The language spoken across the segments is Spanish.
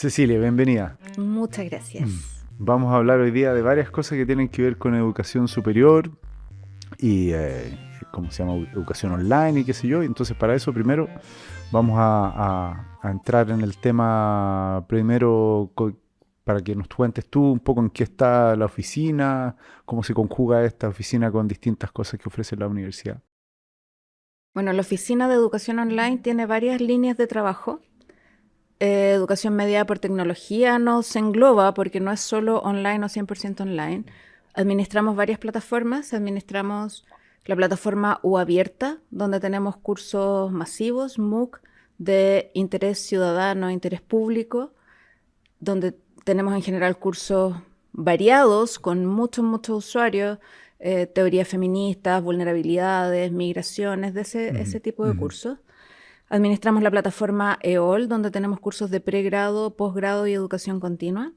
Cecilia, bienvenida. Muchas gracias. Vamos a hablar hoy día de varias cosas que tienen que ver con educación superior y, ¿cómo se llama? Educación online y qué sé yo. Entonces, para eso primero vamos a entrar en el tema primero para que nos cuentes tú un poco en qué está la oficina, cómo se conjuga esta oficina con distintas cosas que ofrece la universidad. Bueno, la Oficina de Educación Online tiene varias líneas de trabajo. Educación mediada por tecnología nos engloba porque no es solo online o 100% online. Administramos varias plataformas. Administramos la plataforma U Abierta, donde tenemos cursos masivos, MOOC, de interés ciudadano, interés público, donde tenemos en general cursos variados con muchos usuarios, teorías feministas, vulnerabilidades, migraciones, de ese tipo de cursos. Administramos la plataforma EOL, donde tenemos cursos de pregrado, posgrado y educación continua.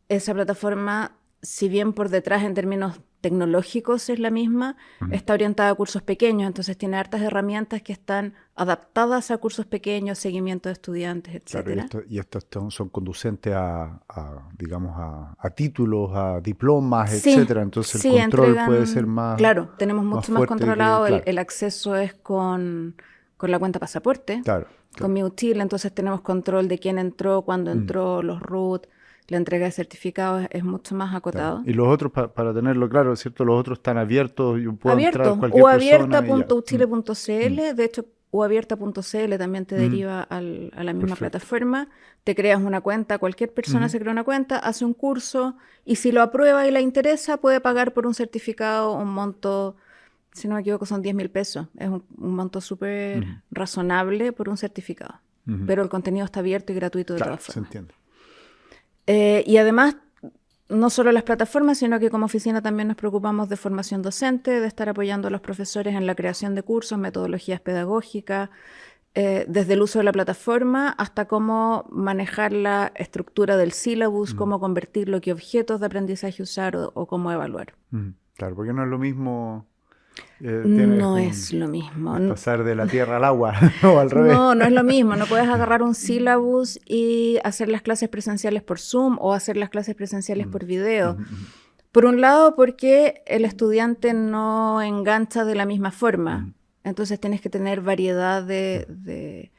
Esa plataforma, si bien por detrás en términos tecnológicos es la misma, está orientada a cursos pequeños, entonces tiene hartas herramientas que están adaptadas a cursos pequeños, seguimiento de estudiantes, etc. Claro, y estos son conducentes digamos, a títulos, a diplomas, Sí, etcétera. Entonces sí, el control puede ser entregan, más claro, tenemos mucho más fuerte controlado, claro. el acceso es con la cuenta pasaporte, Claro. con Mi Util, entonces tenemos control de quién entró, cuándo entró, los root, la entrega de certificados es mucho más acotado. Claro. Y los otros, para tenerlo claro, ¿cierto? Los otros están abiertos, yo puedo entrar Abierto, cualquier persona y ya. uabierta.uchile.cl, de hecho uabierta.cl también te deriva a la misma plataforma, te creas una cuenta, cualquier persona se crea una cuenta, hace un curso y si lo aprueba y le interesa puede pagar por un certificado un monto, si no me equivoco son 10.000 pesos, es un monto súper razonable por un certificado, pero el contenido está abierto y gratuito de Claro, todas formas. se entiende. Y además, no solo las plataformas, sino que como oficina también nos preocupamos de formación docente, de estar apoyando a los profesores en la creación de cursos, metodologías pedagógicas, desde el uso de la plataforma hasta cómo manejar la estructura del sílabus, cómo convertirlo, qué objetos de aprendizaje usar o cómo evaluar. Claro, porque no es lo mismo. No es lo mismo. Es pasar de la tierra al agua, o al revés. No es lo mismo. No puedes agarrar un sílabus y hacer las clases presenciales por Zoom o hacer las clases presenciales por video. Por un lado, porque el estudiante no engancha de la misma forma. Entonces tienes que tener variedad de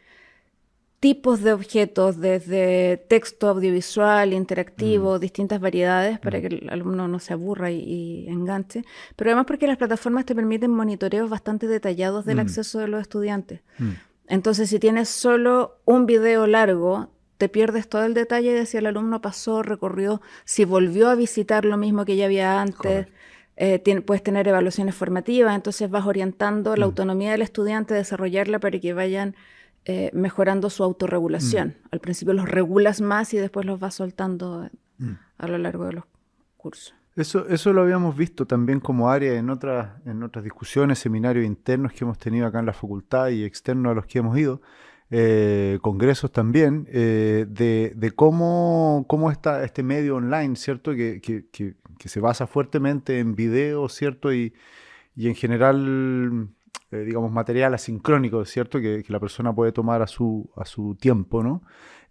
tipos de objetos, desde texto, audiovisual, interactivo, distintas variedades para que el alumno no se aburra y enganche. Pero además porque las plataformas te permiten monitoreos bastante detallados del acceso de los estudiantes. Entonces, si tienes solo un video largo, te pierdes todo el detalle de si el alumno pasó, recorrió, si volvió a visitar lo mismo que ya había antes. Puedes tener evaluaciones formativas, entonces vas orientando la autonomía del estudiante, desarrollarla para que vayan mejorando su autorregulación. Al principio los regulas más y después los vas soltando a lo largo de los cursos. Eso lo habíamos visto también como área en otras discusiones, seminarios internos que hemos tenido acá en la facultad y externos a los que hemos ido, congresos también, de cómo está este medio online, ¿cierto? Que se basa fuertemente en video, ¿cierto? Y en general, digamos, material asincrónico, ¿cierto? Que la persona puede tomar a su tiempo, ¿no?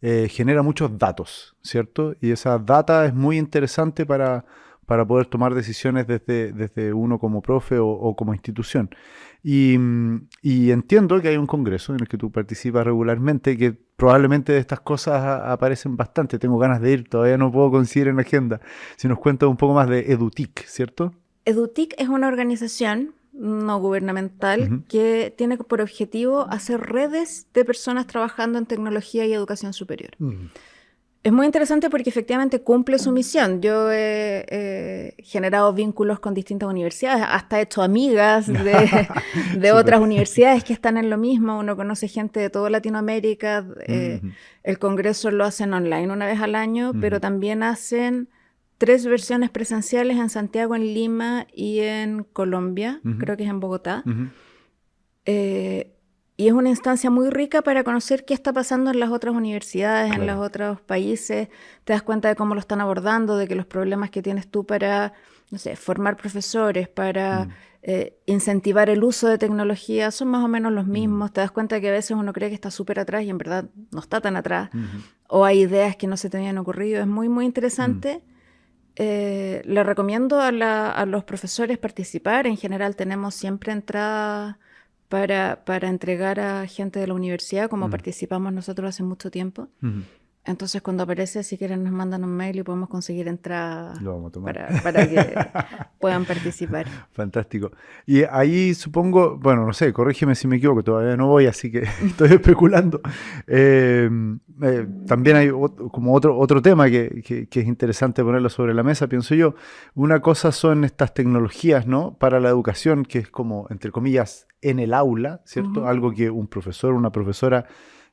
Genera muchos datos, ¿cierto? Y esa data es muy interesante para poder tomar decisiones desde uno como profe o como institución. Y entiendo que hay un congreso en el que tú participas regularmente, que probablemente de estas cosas aparecen bastante. Tengo ganas de ir, todavía no puedo coincidir en la agenda. Si nos cuentas un poco más de EduTIC, ¿cierto? EduTIC es una organización no gubernamental que tiene por objetivo hacer redes de personas trabajando en tecnología y educación superior. Es muy interesante porque efectivamente cumple su misión. Yo he generado vínculos con distintas universidades, hasta he hecho amigas de otras universidades que están en lo mismo. Uno conoce gente de toda Latinoamérica. El congreso lo hacen online una vez al año, pero también hacen 3 versiones presenciales en Santiago, en Lima y en Colombia. Creo que es en Bogotá. Y es una instancia muy rica para conocer qué está pasando en las otras universidades, en los otros países. Te das cuenta de cómo lo están abordando, de que los problemas que tienes tú para, no sé, formar profesores, para incentivar el uso de tecnología, son más o menos los mismos. Te das cuenta que a veces uno cree que está súper atrás y en verdad no está tan atrás. o hay ideas que no se te habían ocurrido. Es muy, muy interesante. Le recomiendo a los profesores participar. En general tenemos siempre entradas para entregar a gente de la universidad, como participamos nosotros hace mucho tiempo. Entonces, cuando aparece, si quieren nos mandan un mail y podemos conseguir entradas para que puedan participar. Fantástico. Y ahí supongo, bueno, no sé, corrígeme si me equivoco, todavía no voy, así que estoy especulando. También hay como otro tema que es interesante ponerlo sobre la mesa, pienso yo. Una cosa son estas tecnologías, ¿no? Para la educación, que es como, entre comillas, en el aula, ¿cierto? Algo que un profesor, una profesora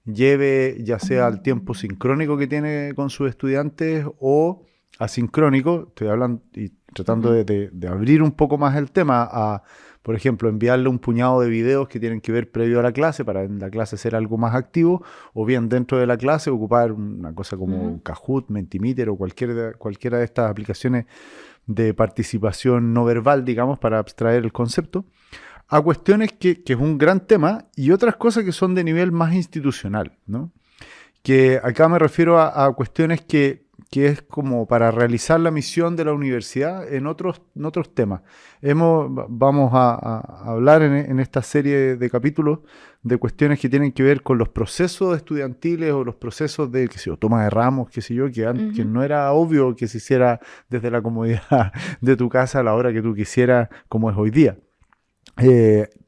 lleve ya sea al tiempo sincrónico que tiene con sus estudiantes o asincrónico, estoy hablando y tratando de abrir un poco más el tema a, por ejemplo, enviarle un puñado de videos que tienen que ver previo a la clase para en la clase ser algo más activo, o bien dentro de la clase ocupar una cosa como Kahoot, Mentimeter o cualquiera de estas aplicaciones de participación no verbal, digamos, para abstraer el concepto, a cuestiones que es un gran tema y otras cosas que son de nivel más institucional, ¿no? Que acá me refiero a cuestiones que es como para realizar la misión de la universidad en otros temas. Vamos a hablar en esta serie de capítulos de cuestiones que tienen que ver con los procesos estudiantiles o los procesos de, qué sé yo, toma de ramos, qué sé yo, que no era obvio que se hiciera desde la comodidad de tu casa a la hora que tú quisieras, como es hoy día.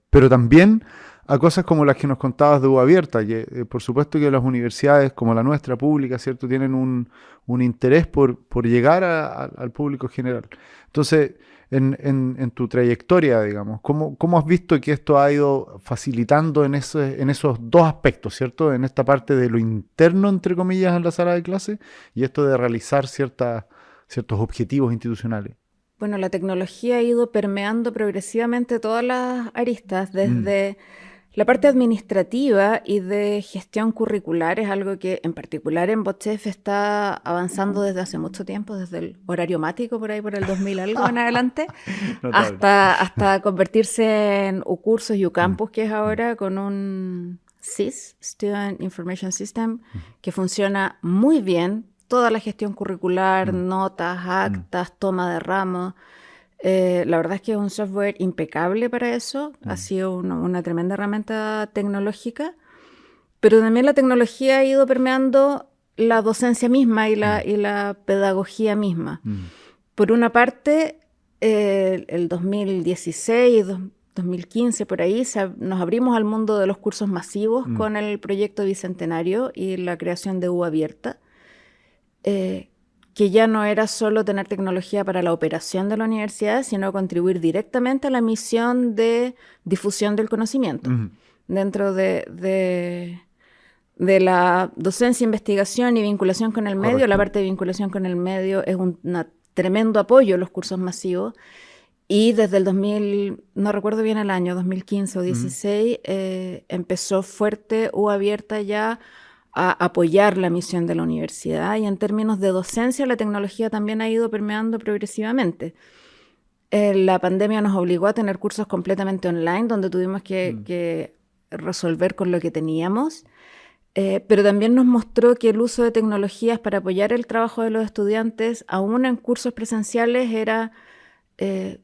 Pero también a cosas como las que nos contabas de U Abierta, que por supuesto que las universidades como la nuestra pública, ¿cierto?, tienen un interés por llegar al público general. Entonces, en tu trayectoria, digamos, ¿cómo has visto que esto ha ido facilitando en esos dos aspectos, ¿cierto? En esta parte de lo interno, entre comillas, en la sala de clase y esto de realizar ciertos objetivos institucionales. Bueno, la tecnología ha ido permeando progresivamente todas las aristas, desde la parte administrativa y de gestión curricular, es algo que en particular en BOTCHEF está avanzando desde hace mucho tiempo, desde el horario mático por ahí por el 2000 algo en adelante, hasta convertirse en UCursos y UCampus, que es ahora con un SIS, Student Information System, que funciona muy bien. Toda la gestión curricular, notas, actas, toma de ramos. La verdad es que es un software impecable para eso. Ha sido una tremenda herramienta tecnológica. Pero también la tecnología ha ido permeando la docencia misma y la pedagogía misma. Por una parte, el 2016, 2015, por ahí, nos abrimos al mundo de los cursos masivos con el proyecto Bicentenario y la creación de U Abierta. Que ya no era solo tener tecnología para la operación de la universidad, sino contribuir directamente a la misión de difusión del conocimiento. Dentro de la docencia, investigación y vinculación con el medio, correcto, la parte de vinculación con el medio es un tremendo apoyo a los cursos masivos. Y desde el 2000, no recuerdo bien el año, 2015 o 2016, empezó fuerte U Abierta ya a apoyar la misión de la universidad, y en términos de docencia la tecnología también ha ido permeando progresivamente. La pandemia nos obligó a tener cursos completamente online donde tuvimos que resolver con lo que teníamos, pero también nos mostró que el uso de tecnologías para apoyar el trabajo de los estudiantes, aún en cursos presenciales, era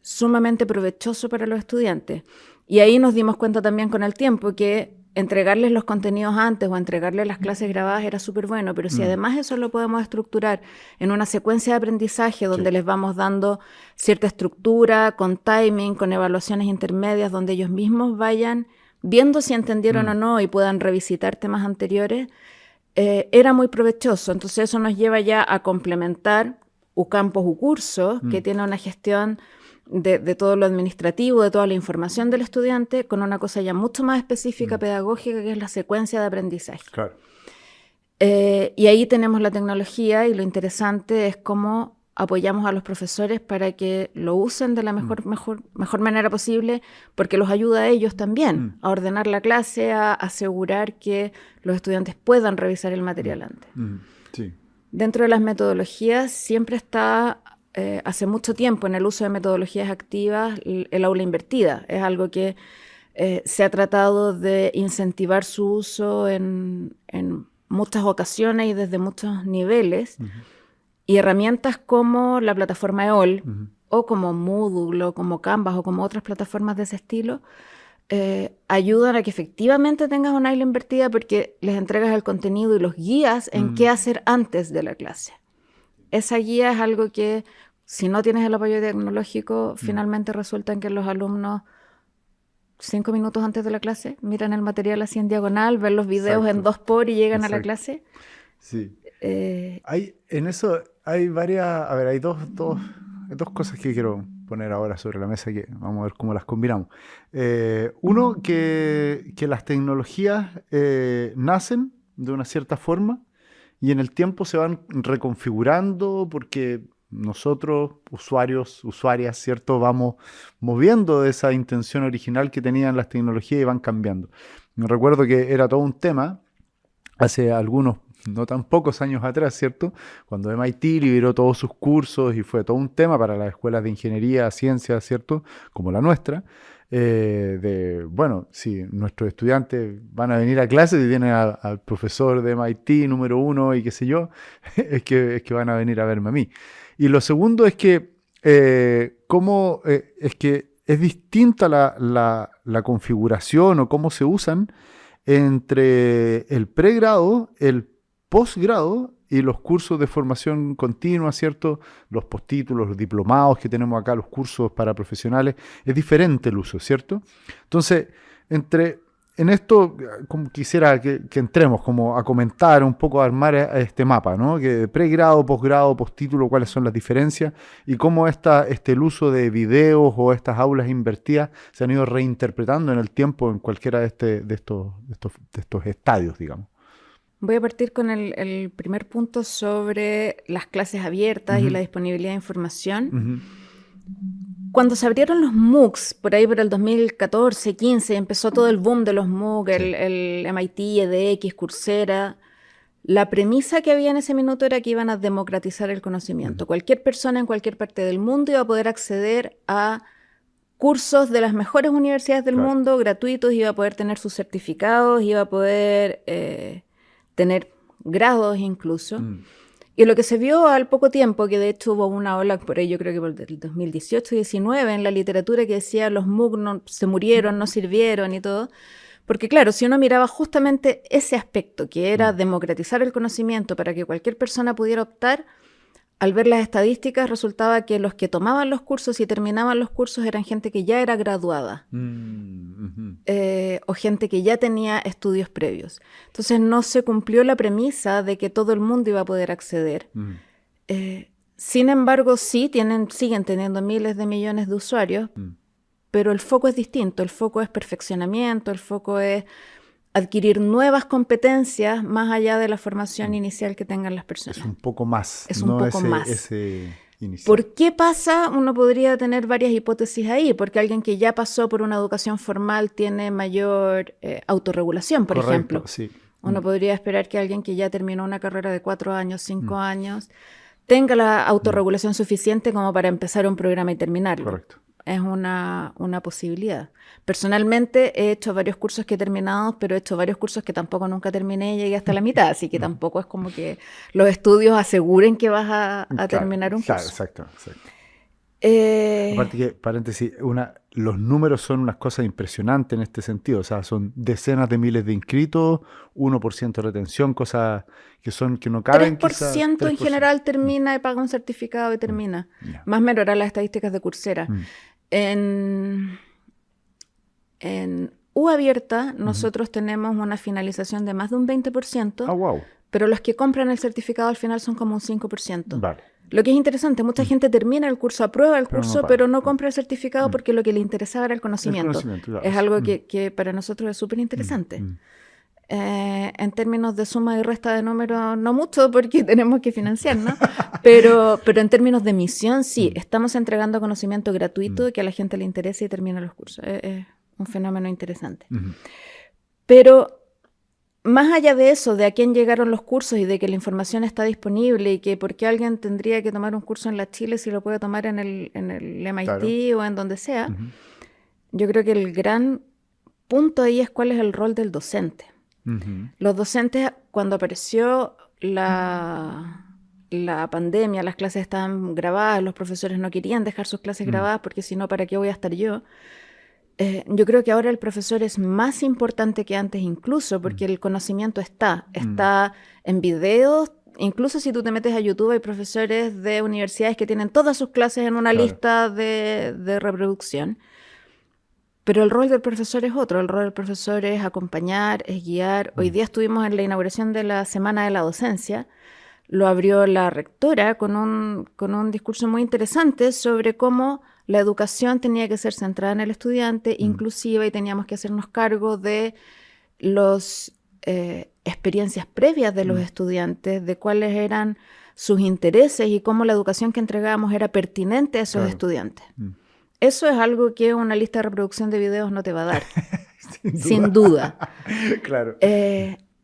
sumamente provechoso para los estudiantes. Y ahí nos dimos cuenta también con el tiempo que entregarles los contenidos antes o entregarles las clases grabadas era súper bueno, pero si además eso lo podemos estructurar en una secuencia de aprendizaje donde les vamos dando cierta estructura, con timing, con evaluaciones intermedias, donde ellos mismos vayan viendo si entendieron o no y puedan revisitar temas anteriores, era muy provechoso. Entonces eso nos lleva ya a complementar UCampus, UCursos, que tiene una gestión de todo lo administrativo, de toda la información del estudiante, con una cosa ya mucho más específica, pedagógica, que es la secuencia de aprendizaje. Claro. Y ahí tenemos la tecnología, y lo interesante es cómo apoyamos a los profesores para que lo usen de la mejor manera posible, porque los ayuda a ellos también a ordenar la clase, a asegurar que los estudiantes puedan revisar el material antes. Sí. Dentro de las metodologías siempre está, hace mucho tiempo, en el uso de metodologías activas, el aula invertida. Es algo que se ha tratado de incentivar su uso en muchas ocasiones y desde muchos niveles, y herramientas como la plataforma EOL, o como Moodle, o como Canvas, o como otras plataformas de ese estilo, ayudan a que efectivamente tengas una aula invertida porque les entregas el contenido y los guías en qué hacer antes de la clase. Esa guía es algo que, si no tienes el apoyo tecnológico, finalmente resulta en que los alumnos 5 minutos antes de la clase miran el material así en diagonal, ven los videos en 2x y llegan a la clase. Sí. En eso hay varias, a ver, hay dos cosas que quiero poner ahora sobre la mesa, que vamos a ver cómo las combinamos. Uno, que las tecnologías nacen de una cierta forma y en el tiempo se van reconfigurando porque nosotros, usuarias, ¿cierto? Vamos moviendo esa intención original que tenían las tecnologías y van cambiando. Me recuerdo que era todo un tema hace algunos, no tan pocos años atrás, ¿cierto? Cuando MIT liberó todos sus cursos y fue todo un tema para las escuelas de ingeniería, ciencias, ¿cierto? Como la nuestra. Bueno, si nuestros estudiantes van a venir a clase y tienen al profesor de MIT número 1 y qué sé yo, es que van a venir a verme a mí. Y lo segundo es que, es que es distinta la configuración o cómo se usan entre el pregrado, el posgrado y los cursos de formación continua, ¿cierto? Los postítulos, los diplomados que tenemos acá, los cursos para profesionales, es diferente el uso, ¿cierto? Entonces, en esto, como quisiera que entremos como a comentar un poco, a armar este mapa, ¿no? Que pregrado, posgrado, postítulo, cuáles son las diferencias y cómo el uso de videos o estas aulas invertidas se han ido reinterpretando en el tiempo en cualquiera de estos estadios, digamos. Voy a partir con el primer punto sobre las clases abiertas y la disponibilidad de información. Cuando se abrieron los MOOCs, por ahí por el 2014, 15, empezó todo el boom de los MOOC, el MIT, edX, Coursera. La premisa que había en ese minuto era que iban a democratizar el conocimiento. Cualquier persona en cualquier parte del mundo iba a poder acceder a cursos de las mejores universidades del mundo, gratuitos, iba a poder tener sus certificados, iba a poder tener grados incluso. Y lo que se vio al poco tiempo, que de hecho hubo una ola por ahí, yo creo que por el 2018-19, en la literatura que decía los MOOC se murieron, no sirvieron y todo. Porque claro, si uno miraba justamente ese aspecto, que era democratizar el conocimiento para que cualquier persona pudiera optar, al ver las estadísticas resultaba que los que tomaban los cursos y terminaban los cursos eran gente que ya era graduada o gente que ya tenía estudios previos. Entonces no se cumplió la premisa de que todo el mundo iba a poder acceder. Sin embargo, siguen teniendo miles de millones de usuarios, pero el foco es distinto. El foco es perfeccionamiento, el foco es adquirir nuevas competencias más allá de la formación inicial que tengan las personas. Es un poco más. Es un poco más. Ese inicial. ¿Por qué pasa? Uno podría tener varias hipótesis ahí, porque alguien que ya pasó por una educación formal tiene mayor autorregulación, por ejemplo. Sí. Uno podría esperar que alguien que ya terminó una carrera de 4 años, 5 años, tenga la autorregulación suficiente como para empezar un programa y terminarlo. Correcto. Es una posibilidad. Personalmente he hecho varios cursos que he terminado, pero he hecho varios cursos que tampoco nunca terminé y llegué hasta la mitad, así que tampoco es como que los estudios aseguren que vas a terminar un curso. Claro, exacto. Aparte que, paréntesis, los números son unas cosas impresionantes en este sentido, o sea, son decenas de miles de inscritos, 1% de retención, cosas que no caben. 3% en general termina y paga un certificado y termina. Más mejorar las estadísticas de Coursera. En U abierta nosotros tenemos una finalización de más de un 20%, wow. pero los que compran el certificado al final son como un 5%. Vale. Lo que es interesante, mucha gente termina el curso, aprueba el curso, pero no compra el certificado porque lo que le interesaba era el conocimiento. Claro. Es algo que para nosotros es súper interesante. En términos de suma y resta de números, no mucho porque tenemos que financiar, ¿no? Pero en términos de misión, sí, estamos entregando conocimiento gratuito que a la gente le interesa y termina los cursos. Es un fenómeno interesante. Pero más allá de eso, de a quién llegaron los cursos y de que la información está disponible y que por qué alguien tendría que tomar un curso en la Chile si lo puede tomar en el MIT o en donde sea, yo creo que el gran punto ahí es cuál es el rol del docente. Los docentes, cuando apareció la pandemia, las clases estaban grabadas, los profesores no querían dejar sus clases grabadas porque si no, ¿para qué voy a estar yo? Yo creo que ahora el profesor es más importante que antes incluso porque el conocimiento está en videos. Incluso si tú te metes a YouTube, hay profesores de universidades que tienen todas sus clases en una lista de reproducción. Pero el rol del profesor es otro. El rol del profesor es acompañar, es guiar. Hoy día estuvimos en la inauguración de la Semana de la Docencia. Lo abrió la rectora con un discurso muy interesante sobre cómo la educación tenía que ser centrada en el estudiante, inclusiva, y teníamos que hacernos cargo de las experiencias previas de los estudiantes, de cuáles eran sus intereses y cómo la educación que entregábamos era pertinente a esos estudiantes. Eso es algo que una lista de reproducción de videos no te va a dar, sin duda. Claro.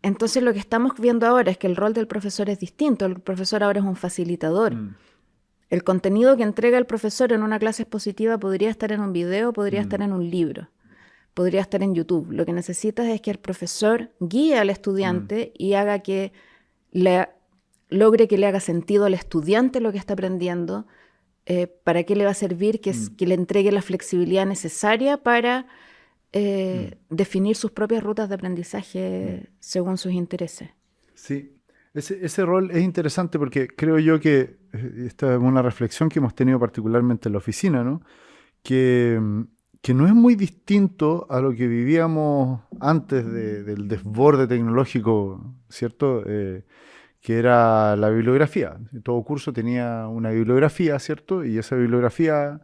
Entonces lo que estamos viendo ahora es que el rol del profesor es distinto. El profesor ahora es un facilitador. El contenido que entrega el profesor en una clase expositiva podría estar en un video, podría estar en un libro, podría estar en YouTube. Lo que necesitas es que el profesor guíe al estudiante y haga que logre que le haga sentido al estudiante lo que está aprendiendo. ¿Para qué le va a servir? Que le entregue la flexibilidad necesaria para definir sus propias rutas de aprendizaje según sus intereses. Sí, ese rol es interesante porque creo yo que esta es una reflexión que hemos tenido particularmente en la oficina, ¿no? Que no es muy distinto a lo que vivíamos antes del desborde tecnológico, ¿cierto? Que era la bibliografía. Todo curso tenía una bibliografía, ¿cierto? Y esa bibliografía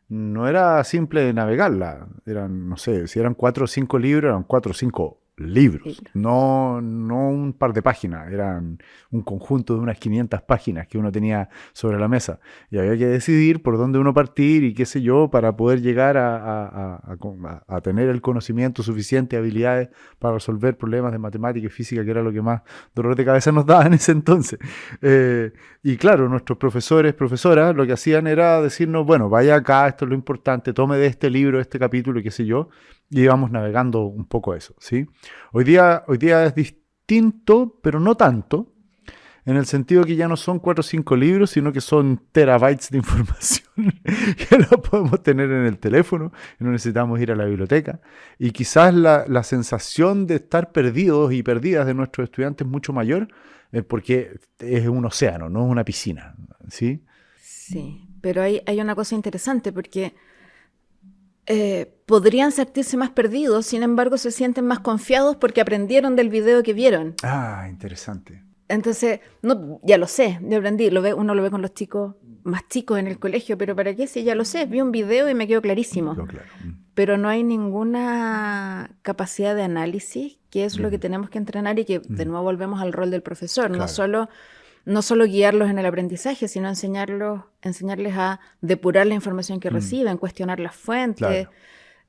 no era simple de navegarla. Eran, no sé, si eran 4 o 5 libros, eran 4 o 5 libros. No un par de páginas, eran un conjunto de unas 500 páginas que uno tenía sobre la mesa. Y había que decidir por dónde uno partir y qué sé yo, para poder llegar a tener el conocimiento suficiente, habilidades para resolver problemas de matemática y física, que era lo que más dolor de cabeza nos daba en ese entonces. Y claro, nuestros profesores, profesoras, lo que hacían era decirnos, bueno, vaya acá, esto es lo importante, tome de este libro, este capítulo, y qué sé yo, y íbamos navegando un poco eso, ¿sí? Hoy día es distinto, pero no tanto, en el sentido que ya no son 4 o 5 libros, sino que son terabytes de información que la podemos tener en el teléfono, y no necesitamos ir a la biblioteca. Y quizás la sensación de estar perdidos y perdidas de nuestros estudiantes es mucho mayor, porque es un océano, no es una piscina, ¿sí? Sí, pero hay una cosa interesante, porque podrían sentirse más perdidos, sin embargo se sienten más confiados porque aprendieron del video que vieron. Ah, interesante. Entonces, no, ya lo sé, yo aprendí, uno lo ve con los chicos más chicos en el colegio, pero ¿para qué? Si ya lo sé, vi un video y me quedó clarísimo. Claro. Pero no hay ninguna capacidad de análisis, que es lo que tenemos que entrenar y que de nuevo volvemos al rol del profesor, Claro. no solo guiarlos en el aprendizaje, sino enseñarles a depurar la información que reciben, cuestionar las fuentes. Claro.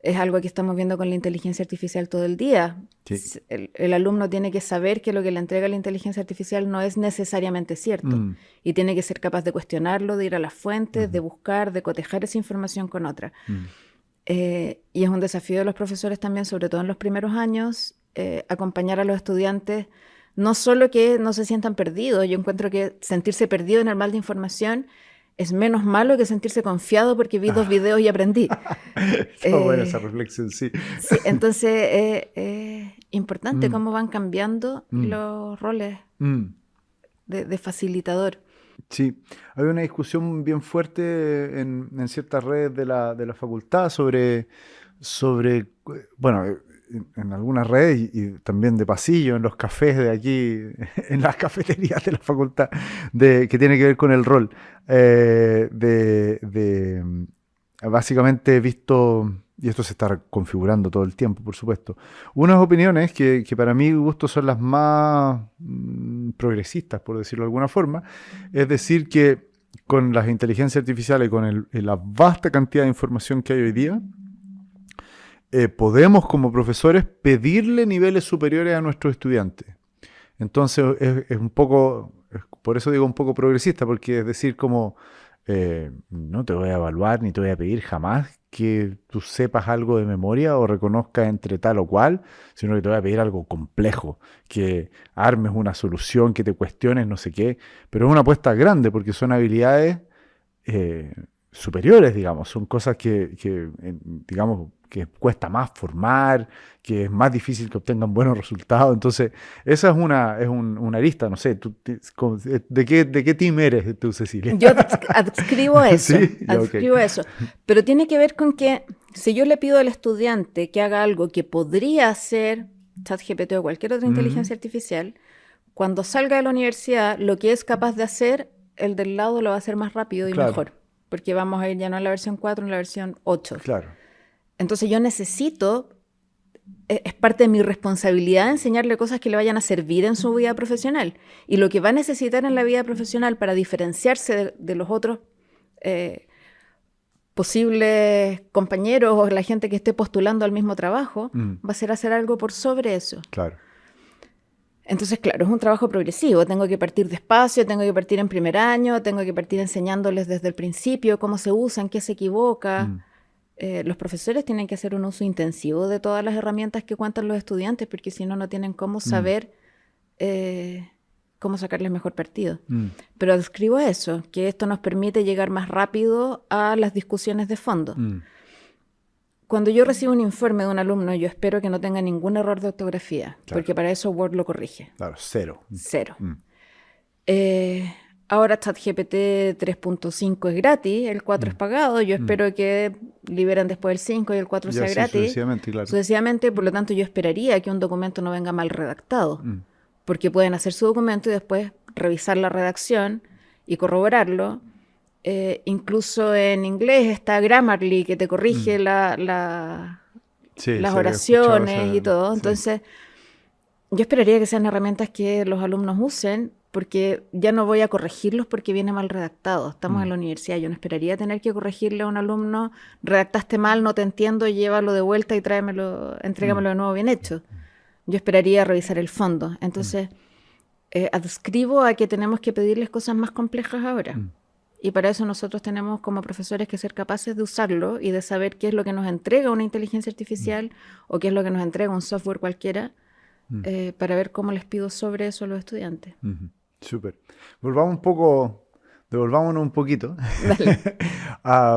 Es algo que estamos viendo con la inteligencia artificial todo el día. Sí. El alumno tiene que saber que lo que le entrega la inteligencia artificial no es necesariamente cierto. Y tiene que ser capaz de cuestionarlo, de ir a las fuentes, de buscar, de cotejar esa información con otra. Y es un desafío de los profesores también, sobre todo en los primeros años, acompañar a los estudiantes. No solo que no se sientan perdidos, yo encuentro que sentirse perdido en el mal de información es menos malo que sentirse confiado porque vi 2 videos y aprendí. Está buena esa reflexión, sí. Sí, entonces es importante cómo van cambiando los roles de facilitador. Sí, hay una discusión bien fuerte en ciertas redes de la facultad sobre bueno, en algunas redes y también de pasillo, en los cafés de aquí, en las cafeterías de la facultad, que tiene que ver con el rol. Básicamente he visto, y esto se está configurando todo el tiempo, por supuesto, unas opiniones que para mi gusto son las más progresistas, por decirlo de alguna forma, es decir, que con las inteligencias artificiales y con la vasta cantidad de información que hay hoy día, podemos como profesores pedirle niveles superiores a nuestros estudiantes. Entonces es un poco, por eso digo un poco progresista, porque es decir, como no te voy a evaluar ni te voy a pedir jamás que tú sepas algo de memoria o reconozcas entre tal o cual, sino que te voy a pedir algo complejo, que armes una solución, que te cuestiones no sé qué, pero es una apuesta grande porque son habilidades superiores, digamos, son cosas digamos, que cuesta más formar, que es más difícil que obtengan buenos resultados. Entonces, esa es una arista, no sé, ¿de qué team eres tú, Cecilia? Yo adscribo eso, ¿Sí? adscribo eso. Pero tiene que ver con que si yo le pido al estudiante que haga algo que podría hacer ChatGPT o cualquier otra inteligencia artificial, cuando salga de la universidad, lo que es capaz de hacer, el del lado lo va a hacer más rápido y mejor. Porque vamos a ir ya no en la versión 4, en la versión 8. Claro. Entonces yo necesito, es parte de mi responsabilidad enseñarle cosas que le vayan a servir en su vida profesional. Y lo que va a necesitar en la vida profesional para diferenciarse de los otros posibles compañeros o la gente que esté postulando al mismo trabajo, va a ser hacer algo por sobre eso. Claro. Entonces, claro, es un trabajo progresivo. Tengo que partir despacio, tengo que partir en primer año, tengo que partir enseñándoles desde el principio cómo se usa, en qué se equivoca. Los profesores tienen que hacer un uso intensivo de todas las herramientas que cuentan los estudiantes, porque si no, no tienen cómo saber cómo sacarles mejor partido. Pero adscribo a eso, que esto nos permite llegar más rápido a las discusiones de fondo. Cuando yo recibo un informe de un alumno, yo espero que no tenga ningún error de ortografía, porque para eso Word lo corrige. Claro, cero. Ahora ChatGPT 3.5 es gratis, el 4 es pagado. Yo espero que liberen después el 5 y el 4 sea gratis. Sucesivamente, claro. Sucesivamente, por lo tanto, yo esperaría que un documento no venga mal redactado, porque pueden hacer su documento y después revisar la redacción y corroborarlo. Incluso en inglés está Grammarly, que te corrige las oraciones y todo. Entonces, yo esperaría que sean herramientas que los alumnos usen, porque ya no voy a corregirlos porque viene mal redactado. Estamos en la universidad, yo no esperaría tener que corregirle a un alumno: redactaste mal, no te entiendo, llévalo de vuelta y entrégamelo de nuevo bien hecho. Yo esperaría revisar el fondo. Entonces, adscribo a que tenemos que pedirles cosas más complejas ahora. Y para eso nosotros tenemos como profesores que ser capaces de usarlo y de saber qué es lo que nos entrega una inteligencia artificial o qué es lo que nos entrega un software cualquiera, para ver cómo les pido sobre eso a los estudiantes. Súper. Devolvámonos un poquito,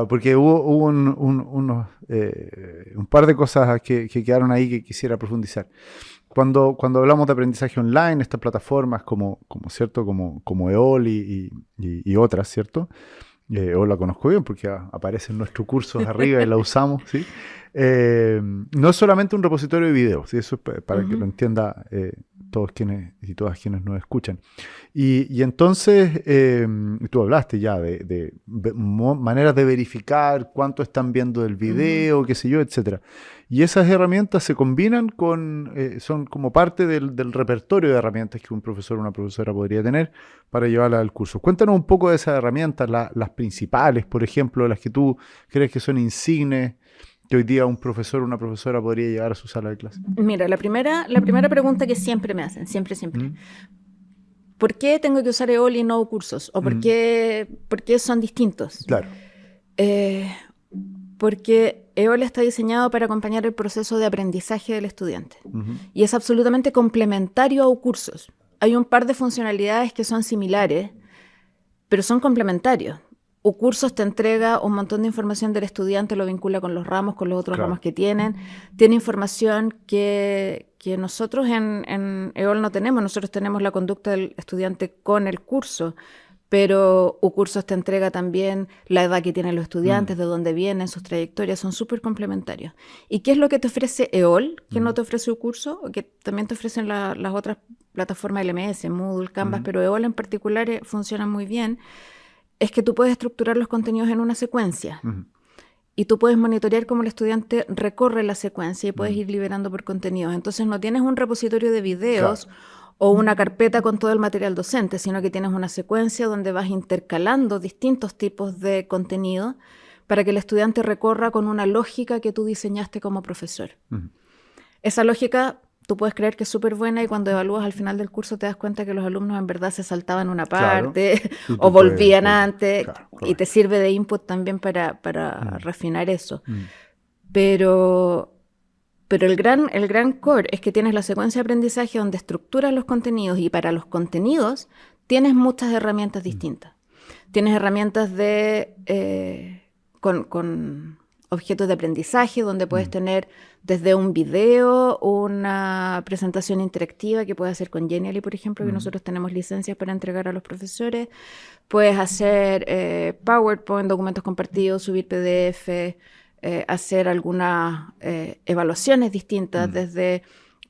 porque hubo un par de cosas que quedaron ahí que quisiera profundizar. Cuando hablamos de aprendizaje online, estas plataformas como EOL y otras, ¿cierto? EOL la conozco bien porque aparece en nuestros cursos arriba y la usamos, ¿sí? No es solamente un repositorio de videos, ¿sí? Eso es para que lo entienda todos quienes y todas quienes nos escuchan. Y entonces, tú hablaste ya de maneras de verificar cuánto están viendo del video, qué sé yo, etcétera. Y esas herramientas se combinan son como parte del repertorio de herramientas que un profesor o una profesora podría tener para llevarla al curso. Cuéntanos un poco de esas herramientas, las principales, por ejemplo, las que tú crees que son insignes, que hoy día un profesor o una profesora podría llevar a su sala de clase. Mira, la primera pregunta que siempre me hacen, siempre. ¿Por qué tengo que usar EOL y no cursos? ¿O por qué son distintos? Claro. Porque EOL está diseñado para acompañar el proceso de aprendizaje del estudiante. Y es absolutamente complementario a cursos. Hay un par de funcionalidades que son similares, pero son complementarios. Cursos te entrega un montón de información del estudiante, lo vincula con los ramos, con los otros ramos que tienen. Tiene información que nosotros en EOL no tenemos. Nosotros tenemos la conducta del estudiante con el curso, pero cursos te entrega también la edad que tienen los estudiantes, de dónde vienen, sus trayectorias, son súper complementarios. ¿Y qué es lo que te ofrece EOL, que no te ofrece curso, o que también te ofrecen las otras plataformas LMS, Moodle, Canvas, pero EOL en particular funciona muy bien? Es que tú puedes estructurar los contenidos en una secuencia y tú puedes monitorear cómo el estudiante recorre la secuencia y puedes ir liberando por contenidos. Entonces no tienes un repositorio de videos o una carpeta con todo el material docente, sino que tienes una secuencia donde vas intercalando distintos tipos de contenido para que el estudiante recorra con una lógica que tú diseñaste como profesor. Esa lógica tú puedes creer que es súper buena y cuando evalúas al final del curso te das cuenta que los alumnos en verdad se saltaban una parte o volvían antes, y te sirve de input también para refinar eso. Pero el gran core es que tienes la secuencia de aprendizaje donde estructuras los contenidos, y para los contenidos tienes muchas herramientas distintas. Tienes herramientas con objetos de aprendizaje, donde puedes tener desde un video, una presentación interactiva que puedes hacer con Genially, por ejemplo, que nosotros tenemos licencias para entregar a los profesores. Puedes hacer PowerPoint, documentos compartidos, subir PDF, hacer algunas evaluaciones distintas, desde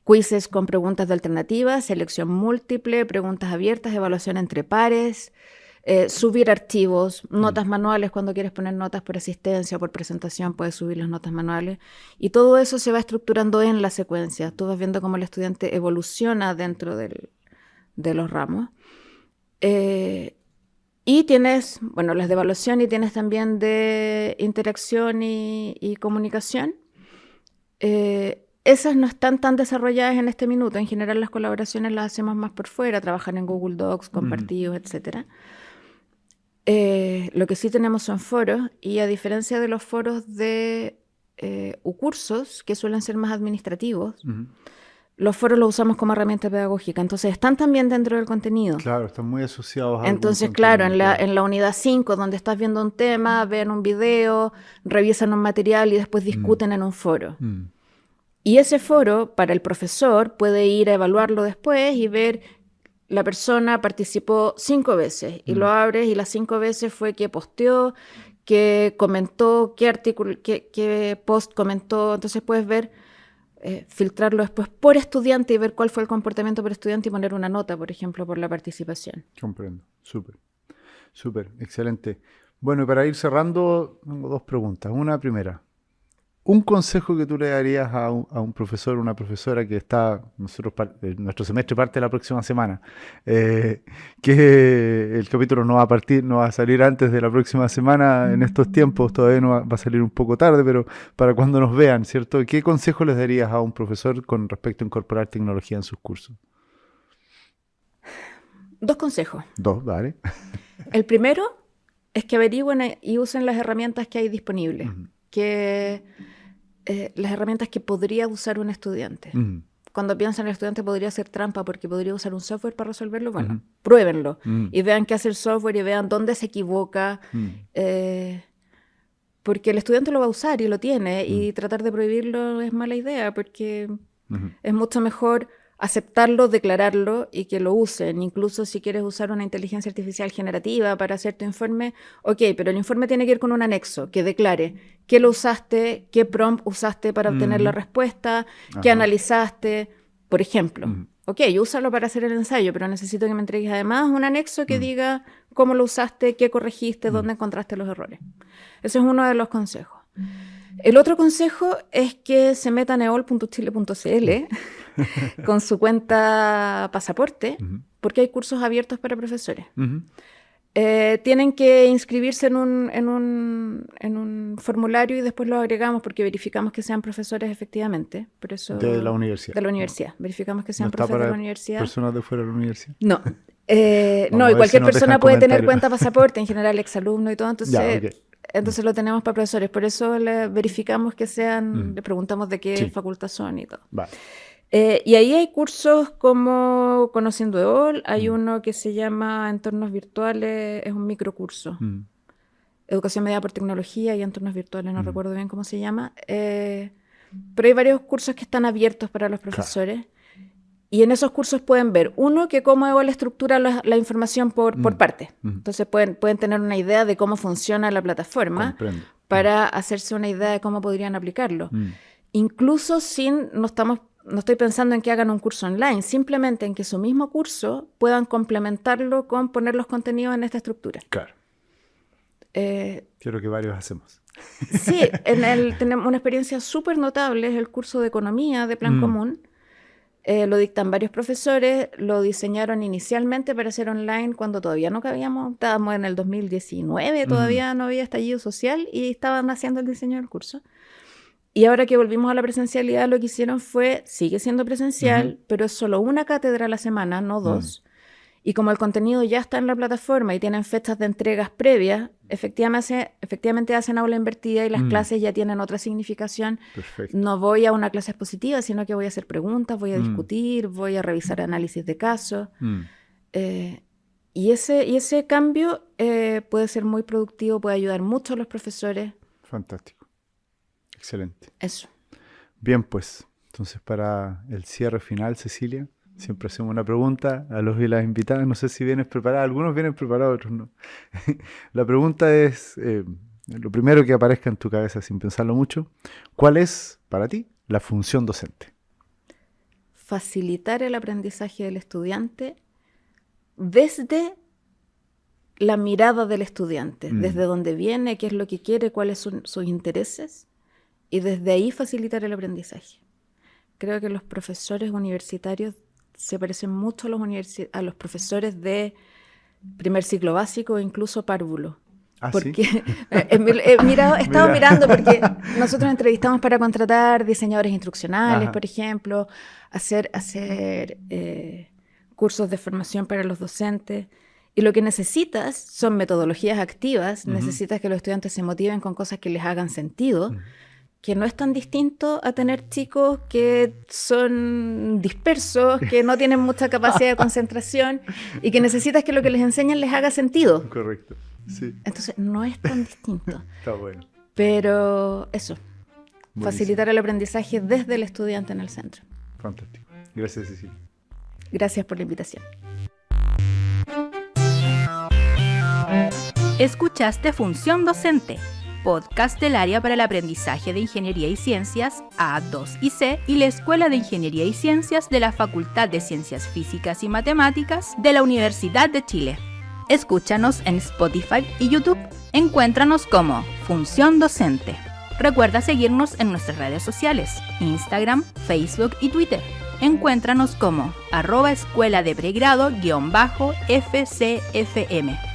quizzes con preguntas de alternativas, selección múltiple, preguntas abiertas, evaluación entre pares, subir archivos, notas manuales cuando quieres poner notas por asistencia o por presentación, puedes subir las notas manuales. Y todo eso se va estructurando en la secuencia. Tú vas viendo cómo el estudiante evoluciona dentro de los ramos. Y tienes, las de evaluación, y tienes también de interacción y comunicación. Esas no están tan desarrolladas en este minuto. En general las colaboraciones las hacemos más por fuera, trabajan en Google Docs, compartidos, etc. Lo que sí tenemos son foros, y a diferencia de los foros de cursos, que suelen ser más administrativos, los foros los usamos como herramienta pedagógica, entonces están también dentro del contenido. Claro, están muy asociados a entonces, claro, en la unidad 5, donde estás viendo un tema, ven un video, revisan un material y después discuten en un foro. Y ese foro, para el profesor, puede ir a evaluarlo después y ver, la persona participó 5 veces, y lo abres y las 5 veces fue que posteó, que comentó, qué artículo, qué post comentó. Entonces puedes ver, filtrarlo después por estudiante y ver cuál fue el comportamiento por estudiante y poner una nota, por ejemplo, por la participación. Comprendo. Súper, excelente. Bueno, y para ir cerrando, tengo 2 preguntas. Una primera. Un consejo que tú le darías a un profesor o una profesora que está, nuestro semestre parte la próxima semana, que el capítulo no va a salir antes de la próxima semana en estos tiempos, todavía no va a salir un poco tarde, pero para cuando nos vean, ¿cierto? ¿Qué consejo les darías a un profesor con respecto a incorporar tecnología en sus cursos? 2 consejos. 2, vale. El primero es que averigüen y usen las herramientas que hay disponibles. Las herramientas que podría usar un estudiante. Cuando piensan el estudiante podría hacer trampa porque podría usar un software para resolverlo, pruébenlo y vean qué hace el software y vean dónde se equivoca, porque el estudiante lo va a usar y lo tiene, y tratar de prohibirlo es mala idea, porque es mucho mejor aceptarlo, declararlo y que lo usen. Incluso si quieres usar una inteligencia artificial generativa para hacer tu informe, ok, pero el informe tiene que ir con un anexo que declare qué lo usaste, qué prompt usaste para obtener la respuesta, qué analizaste, por ejemplo. Ok, úsalo para hacer el ensayo, pero necesito que me entregues además un anexo que diga cómo lo usaste, qué corregiste, dónde encontraste los errores. Ese es uno de los consejos. El otro consejo es que se metan a eol.chile.cl con su cuenta pasaporte, porque hay cursos abiertos para profesores. Tienen que inscribirse en un formulario y después lo agregamos porque verificamos que sean profesores efectivamente. Por eso, de la universidad. De la universidad. Verificamos que sean profesores de la universidad. ¿Personas de fuera de la universidad? No. No, y cualquier persona puede tener cuenta pasaporte, en general exalumno y todo, entonces... Entonces lo tenemos para profesores, por eso verificamos que sean, le preguntamos de qué facultad son y todo. Vale. Y ahí hay cursos como Conociendo EOL, hay uno que se llama Entornos Virtuales, es un microcurso. Educación Mediada por Tecnología y Entornos Virtuales, no recuerdo bien cómo se llama. Pero hay varios cursos que están abiertos para los profesores. Claro. Y en esos cursos pueden ver, uno, que cómo EOL estructura la información por partes. Entonces pueden tener una idea de cómo funciona la plataforma para hacerse una idea de cómo podrían aplicarlo. Incluso no estoy pensando en que hagan un curso online, simplemente en que su mismo curso puedan complementarlo con poner los contenidos en esta estructura. Claro. Creo que varios hacemos. Sí, tenemos una experiencia súper notable, es el curso de Economía de Plan Común. Lo dictan varios profesores, lo diseñaron inicialmente para ser online cuando todavía no cabíamos, estábamos en el 2019, todavía no había estallido social y estaban haciendo el diseño del curso. Y ahora que volvimos a la presencialidad, lo que hicieron sigue siendo presencial, pero es solo una cátedra a la semana, no 2. Y como el contenido ya está en la plataforma y tienen fechas de entregas previas, efectivamente hacen aula invertida y las clases ya tienen otra significación. Perfecto. No voy a una clase expositiva, sino que voy a hacer preguntas, voy a discutir, voy a revisar análisis de casos. Y ese cambio puede ser muy productivo, puede ayudar mucho a los profesores. Fantástico. Excelente. Eso. Bien, pues, entonces para el cierre final, Cecilia, siempre hacemos una pregunta a los y las invitadas. No sé si vienes preparada. Algunos vienen preparados, otros no. La pregunta es, lo primero que aparezca en tu cabeza sin pensarlo mucho, ¿cuál es, para ti, la función docente? Facilitar el aprendizaje del estudiante desde la mirada del estudiante, desde dónde viene, qué es lo que quiere, cuáles son sus intereses, y desde ahí facilitar el aprendizaje. Creo que los profesores universitarios se parecen mucho a los profesores de primer ciclo básico o incluso párvulo. Porque ¿sí? he estado mirando porque nosotros entrevistamos para contratar diseñadores instruccionales, por ejemplo, hacer cursos de formación para los docentes. Y lo que necesitas son metodologías activas, necesitas que los estudiantes se motiven con cosas que les hagan sentido, que no es tan distinto a tener chicos que son dispersos, que no tienen mucha capacidad de concentración y que necesitas que lo que les enseñan les haga sentido. Correcto, sí. Entonces, no es tan distinto. Está bueno. Pero eso, Buenísimo. Facilitar el aprendizaje desde el estudiante en el centro. Fantástico. Gracias, Cecilia. Gracias por la invitación. Escuchaste Función Docente, podcast del área para el aprendizaje de Ingeniería y Ciencias A2 y C y la Escuela de Ingeniería y Ciencias de la Facultad de Ciencias Físicas y Matemáticas de la Universidad de Chile. Escúchanos en Spotify y YouTube. Encuéntranos como Función Docente. Recuerda seguirnos en nuestras redes sociales, Instagram, Facebook y Twitter. Encuéntranos como @escuela de pregrado_FCFM.